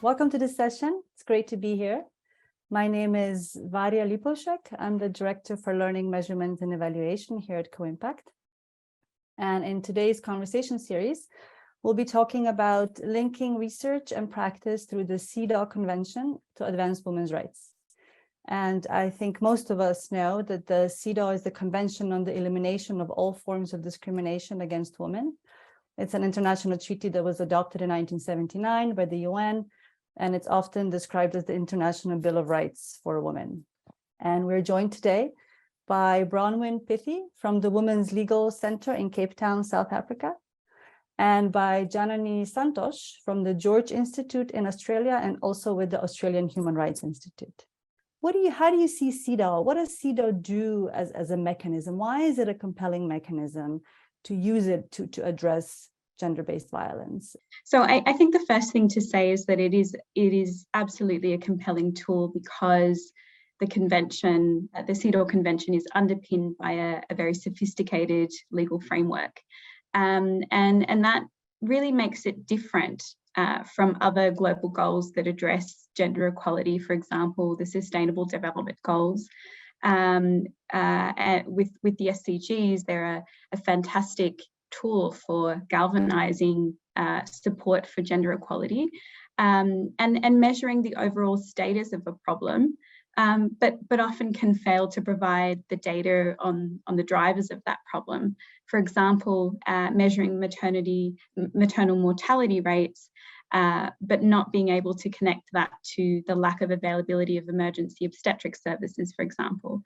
Welcome to this session. It's great to be here. My name is Varja Lipovsek. I'm the Director for Learning, Measurement and Evaluation here at Co-Impact. And in today's conversation series, we'll be talking about linking research and practice through the CEDAW Convention to advance women's rights. And I think most of us know that the CEDAW is the Convention on the Elimination of all forms of discrimination against women. It's an international treaty that was adopted in 1979 by the UN, and it's often described as the International Bill of Rights for Women. And we're joined today by Bronwyn Pithey from the Women's Legal Center in Cape Town, South Africa, and by Janani Shanthosh from the George Institute in Australia and also with the Australian Human Rights Institute. How do you see CEDAW? What does CEDAW do as a mechanism? Why is it a compelling mechanism to use it to address gender-based violence? So I think the first thing to say is that it is absolutely a compelling tool because the convention, the CEDAW Convention, is underpinned by a very sophisticated legal framework, and that really makes it different from other global goals that address gender equality. For example, the Sustainable Development Goals. With the SDGs, they're a fantastic tool for galvanizing support for gender equality and measuring the overall status of a problem, but often can fail to provide the data on the drivers of that problem. For example, measuring maternal mortality rates, but not being able to connect that to the lack of availability of emergency obstetric services, for example.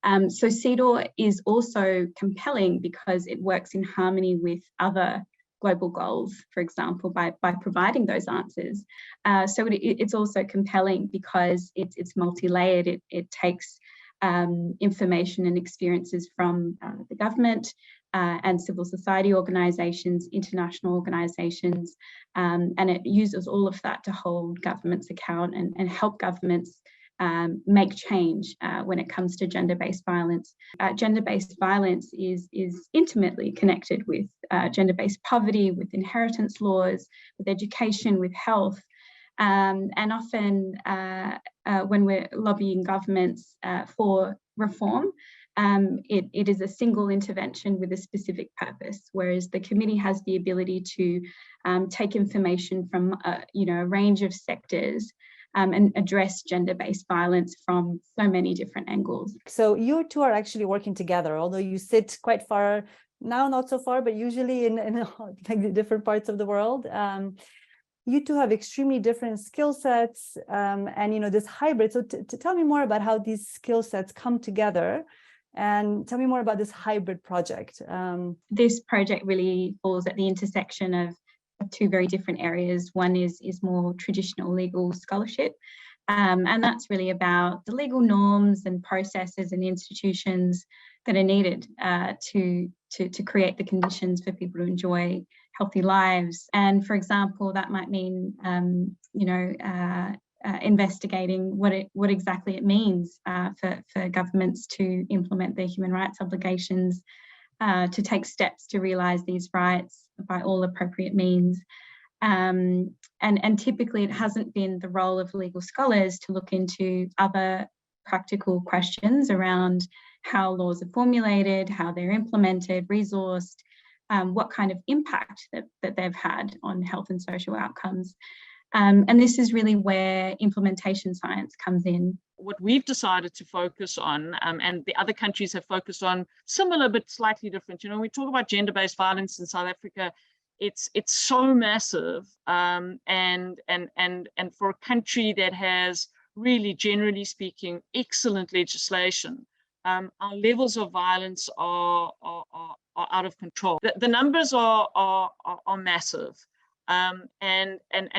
So CEDAW is also compelling because it works in harmony with other global goals, for example, by providing those answers. So it's also compelling because it's multi-layered. It takes information and experiences from the government and civil society organisations, international organisations, and it uses all of that to hold governments account and help governments make change when it comes to gender-based violence. Gender-based violence is intimately connected with gender-based poverty, with inheritance laws, with education, with health. And often when we're lobbying governments for reform, it is a single intervention with a specific purpose, whereas the committee has the ability to take information from a range of sectors and address gender-based violence from so many different angles. So you two are actually working together, although you sit quite far, now not so far, but usually in like different parts of the world. You two have extremely different skill sets and this hybrid. So tell me more about how these skill sets come together, and tell me more about this hybrid project. This project really falls at the intersection of two very different areas. One is more traditional legal scholarship, and that's really about the legal norms and processes and institutions that are needed to create the conditions for people to enjoy healthy lives. And for example, that might mean investigating what exactly it means for governments to implement their human rights obligations, to take steps to realise these rights by all appropriate means. And typically it hasn't been the role of legal scholars to look into other practical questions around how laws are formulated, how they're implemented, resourced, what kind of impact that they've had on health and social outcomes. And this is really where implementation science comes in. What we've decided to focus on, and the other countries have focused on similar but slightly different. When we talk about gender-based violence in South Africa, it's so massive, and for a country that has really, generally speaking, excellent legislation, our levels of violence are out of control. The numbers are massive. And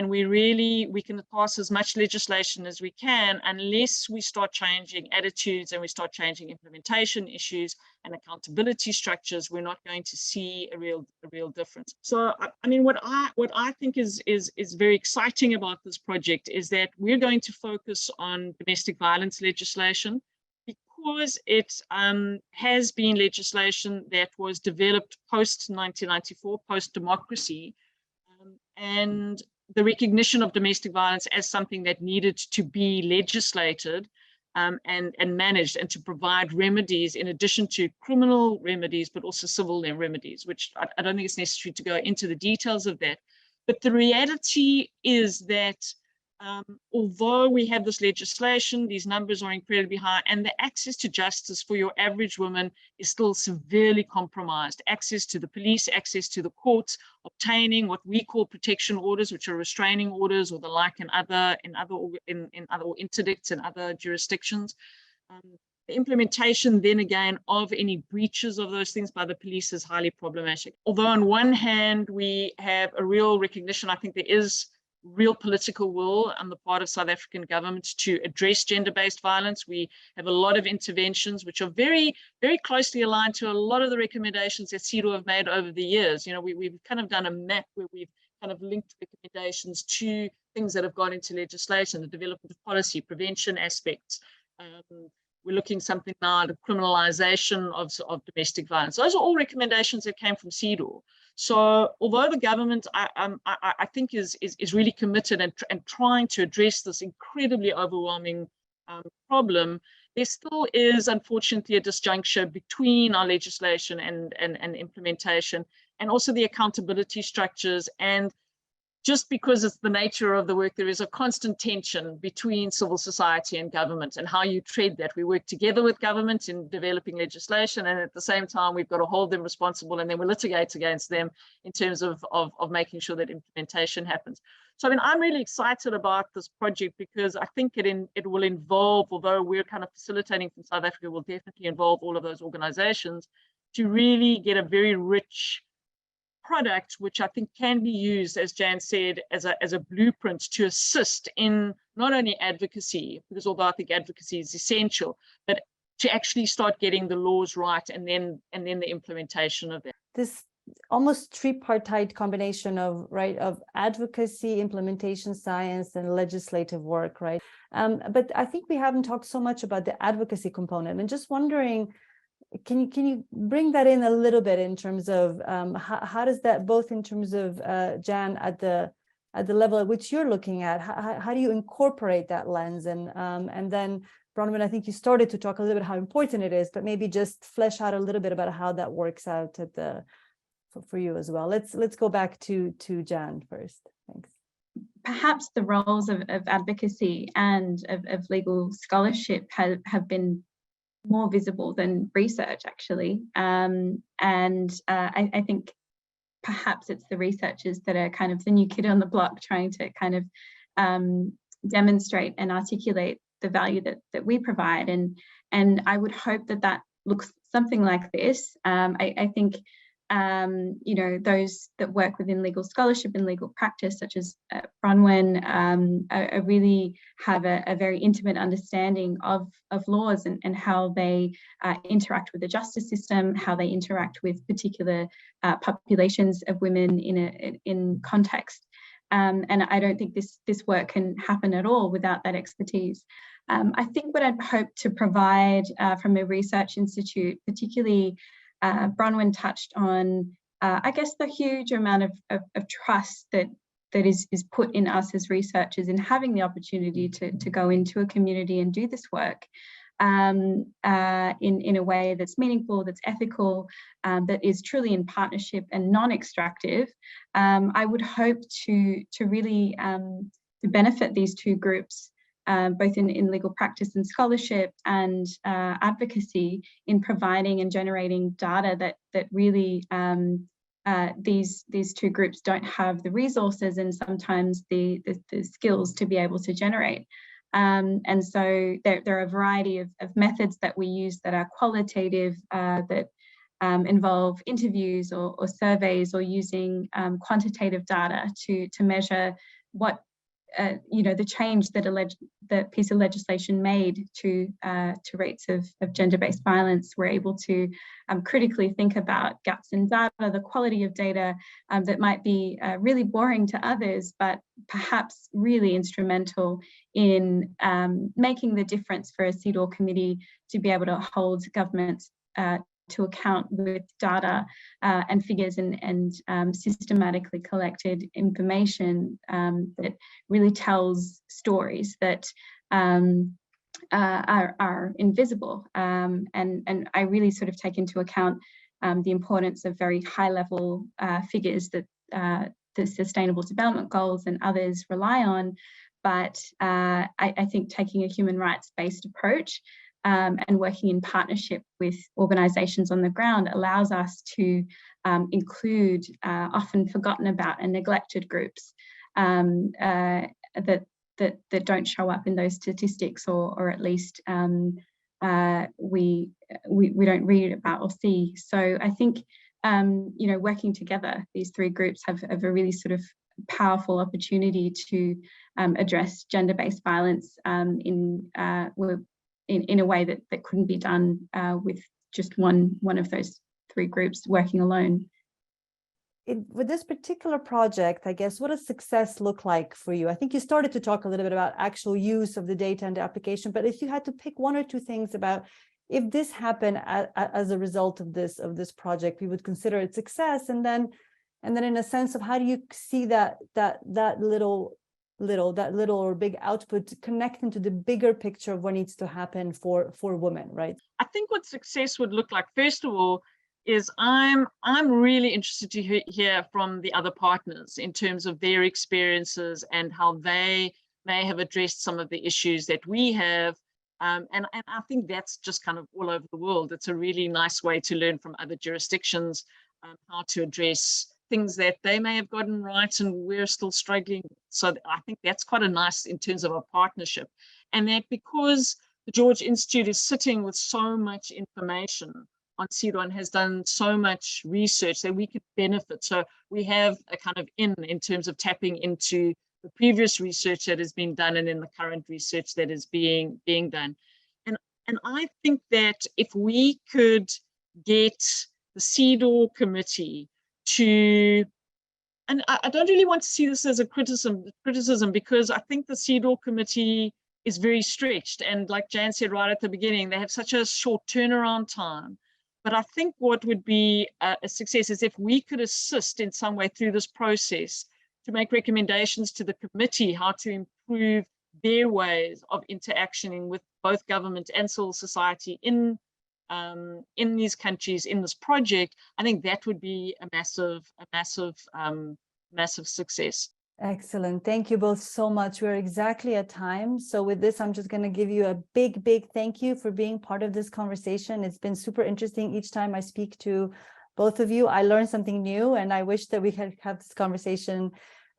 we can pass as much legislation as we can unless we start changing attitudes and we start changing implementation issues and accountability structures. We're not going to see a real difference. So I mean, what I think is very exciting about this project is that we're going to focus on domestic violence legislation, because it has been legislation that was developed post 1994, post democracy. And the recognition of domestic violence as something that needed to be legislated and managed, and to provide remedies in addition to criminal remedies, but also civil remedies, which I don't think it's necessary to go into the details of that. But the reality is that although we have this legislation, these numbers are incredibly high, and the access to justice for your average woman is still severely compromised. Access to the police, access to the courts, obtaining what we call protection orders, which are restraining orders or the like in other interdicts in other jurisdictions. The implementation then again of any breaches of those things by the police is highly problematic. Although on one hand we have a real recognition, I think there is real political will on the part of South African government to address gender-based violence. We have a lot of interventions which are very, very closely aligned to a lot of the recommendations that CEDAW have made over the years. You know, we've kind of done a map where we've kind of linked recommendations to things that have gone into legislation, the development of policy, prevention aspects. We're looking something now at the criminalization of domestic violence. Those are all recommendations that came from CEDAW. So although the government, I think, is really committed and trying to address this incredibly overwhelming problem, there still is, unfortunately, a disjuncture between our legislation and implementation, and also the accountability structures. And just because it's the nature of the work, there is a constant tension between civil society and government, and how you tread that. We work together with government in developing legislation, and at the same time, we've got to hold them responsible, and then we litigate against them in terms of making sure that implementation happens. So, I mean, I'm really excited about this project because I think it will involve, although we're kind of facilitating from South Africa, will definitely involve all of those organizations to really get a very rich product, which I think can be used, as Jan said, as a blueprint to assist in not only advocacy, because although I think advocacy is essential, but to actually start getting the laws right, and then the implementation of that. This almost tripartite combination of advocacy, implementation science, and legislative work, right? But I think we haven't talked so much about the advocacy component, and just wondering, can you bring that in a little bit in terms of how does that, both in terms of Jan, at the level at which you're looking at, how do you incorporate that lens, and then Bronwyn, I think you started to talk a little bit how important it is, but maybe just flesh out a little bit about how that works out for you as well. Let's go back to Jan first. Thanks. Perhaps the roles of advocacy and of legal scholarship have been more visible than research, actually. I think perhaps it's the researchers that are kind of the new kid on the block, trying to kind of demonstrate and articulate the value that we provide. And I would hope that looks something like this. I think you know, those that work within legal scholarship and legal practice, such as Bronwyn, really have a very intimate understanding of laws and how they interact with the justice system, how they interact with particular populations of women in context. And I don't think this work can happen at all without that expertise. I think what I'd hope to provide from a research institute, particularly Bronwyn touched on, I guess, the huge amount of trust that is put in us as researchers in having the opportunity to go into a community and do this work in a way that's meaningful, that's ethical, that is truly in partnership and non-extractive. I would hope to really to benefit these two groups, both in legal practice and scholarship and advocacy, in providing and generating data that really these two groups don't have the resources and sometimes the skills to be able to generate. And so there are a variety of methods that we use that are qualitative, that involve interviews or surveys, or using quantitative data to measure what you know, the change that piece of legislation made to rates of gender-based violence. We're able to critically think about gaps in data, the quality of data that might be really boring to others, but perhaps really instrumental in making the difference for a CEDAW committee to be able to hold governments to account with data and figures and systematically collected information that really tells stories that are invisible. And I really sort of take into account the importance of very high level figures that the Sustainable Development Goals and others rely on. But I think taking a human rights based approach and working in partnership with organisations on the ground allows us to include often forgotten about and neglected groups that don't show up in those statistics, or at least we don't read about or see. So I think you know, working together, these three groups have a really sort of powerful opportunity to address gender-based violence in a way that couldn't be done with just one of those three groups working alone. With this particular project, I guess, what does success look like for you? I think you started to talk a little bit about actual use of the data and the application, but if you had to pick one or two things about if this happened as a result of this project, we would consider it success, and then in a sense of how do you see that little or big output connecting to the bigger picture of what needs to happen for women, right? I think what success would look like, first of all, is I'm really interested to hear from the other partners in terms of their experiences and how they may have addressed some of the issues that we have. And I think that's just kind of all over the world. It's a really nice way to learn from other jurisdictions how to address things that they may have gotten right and we're still struggling. So I think that's quite a nice in terms of a partnership. And that because the George Institute is sitting with so much information on CEDAW and has done so much research that we could benefit. So we have a kind of in terms of tapping into the previous research that has been done and in the current research that is being done. And I think that if we could get the CEDAW committee to, and I don't really want to see this as a criticism because I think the CEDAW committee is very stretched. And like Jan said right at the beginning, they have such a short turnaround time. But I think what would be a success is if we could assist in some way through this process to make recommendations to the committee how to improve their ways of interacting with both government and civil society in these countries in this project. I think that would be a massive success. Excellent. Thank you both so much. We're exactly at time. So with this, I'm just going to give you a big thank you for being part of this conversation. It's been super interesting. Each time I speak to both of you, I learn something new, and I wish that we could have this conversation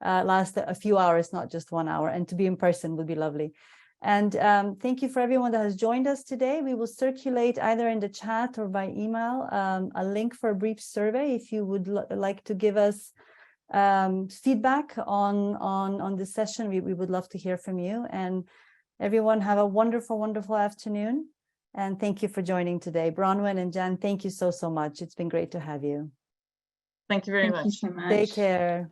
last a few hours, not just 1 hour, and to be in person would be lovely. And thank you for everyone that has joined us today. We will circulate either in the chat or by email a link for a brief survey if you would like to give us feedback on this session. We would love to hear from you. And everyone have a wonderful afternoon. And thank you for joining today. Bronwyn and Jan, thank you so much. It's been great to have you. Thank you very much. Thank you so much. Take care.